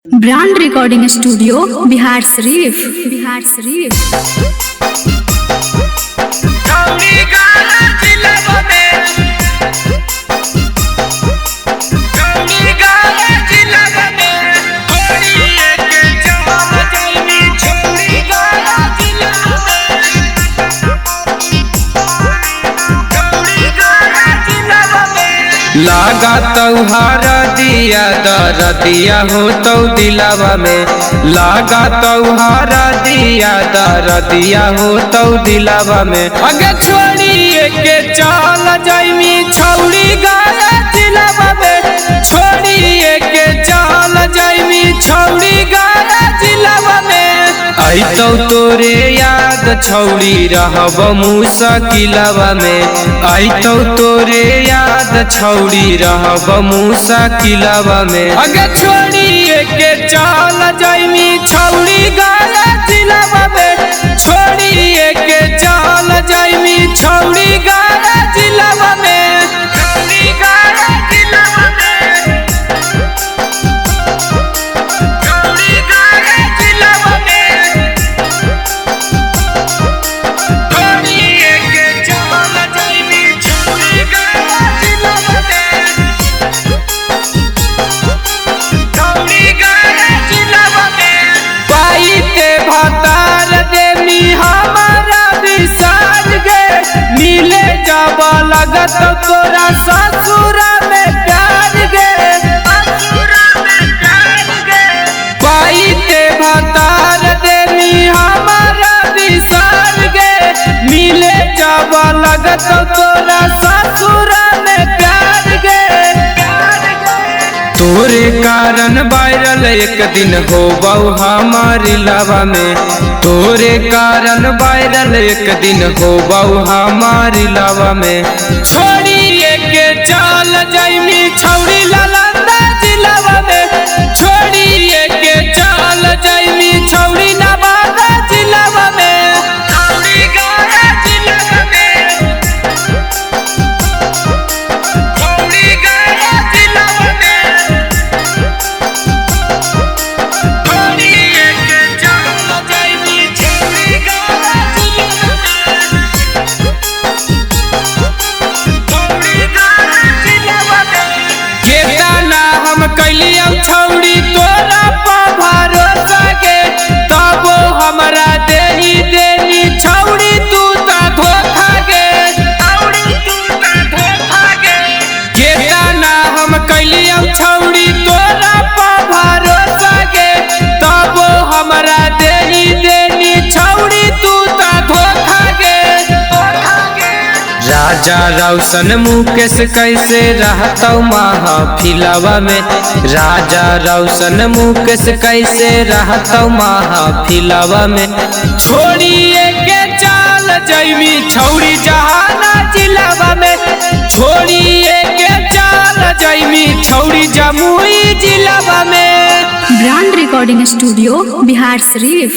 Brand recording studio Bihar Sharif. लागा तौहार दिया दरदिया हो तो दिलावा में, लागा तौहार दिया दरदिया हो तो दिलावा में। अगे छोड़िए के चल जाइमी छौड़ी गाया जिलावा में, छोड़िए के चल जाइमी छौड़ी गाया जिलावा में। आई तो तोरे याद छौड़ी रहब मुश्किलवा में, आई तो तोरे याद छौड़ी रहब मुश्किलवा में। अगे छोड़िए के चल जाइमी छौड़ी गाया जिलावा में, छोड़िए के चल जाइमी छौड़ी गाया जिलावा में, छौड़ी गाया जिलावा में, छौड़ी गाया जिलावा में। छोड़िए के चल जाइमी छौड़ी गाया जिलावा में, छौड़ी गाया जिलावा में। पाई के भतार देनी हमारा विसार गे, मिले जब लगत तोरा ससुरा में प्यार गे, ससुरा में प्यार गे। पाई के भतार देनी हमारा विसार गे, मिले जब लगत तोरा ससुरा में प्यार गे। तोरे कारण वायरल एक दिन होबौ हमारी लावा में, तोरे कारण वायरल एक दिन होबौ हमारी लावा में। छोड़िए के चल जाइमी छौड़ी नालंदा जिलावा में, छोड़िए के चल जाइमी छौड़ी नवादा जिलावा में, छौड़ी गया जिलावा में, छौड़ी गया जिलावा में। छोड़िए के चल जाइमी छौड़ी गया जिलावा में, छौड़ी गया जिलावा में। केतना हम कैलियौ छौड़ी तोरा पर भरोसा गे, तबो हमरा देनी छौड़ी तू ता धोखा गे, छौड़ी तू ता धोखा गे। केतना हम कैलियौ छौड़ी तोरा पर भरोसा गे, तबो हमरा देनी छौड़ी तू ता धोखा गे, धोखा गे। राजा रौशन मुकेश कैसे रहतौ महफिलवा में, राजा रौशन मुकेश कैसे रहतौ महफिलवा में। छोड़िए के चल जाइमी छौड़ी जहाना जिलावा में, छोड़िए के चल जाइमी छौड़ी जमुई जिलावा में। Brand recording studio Bihar Sharif.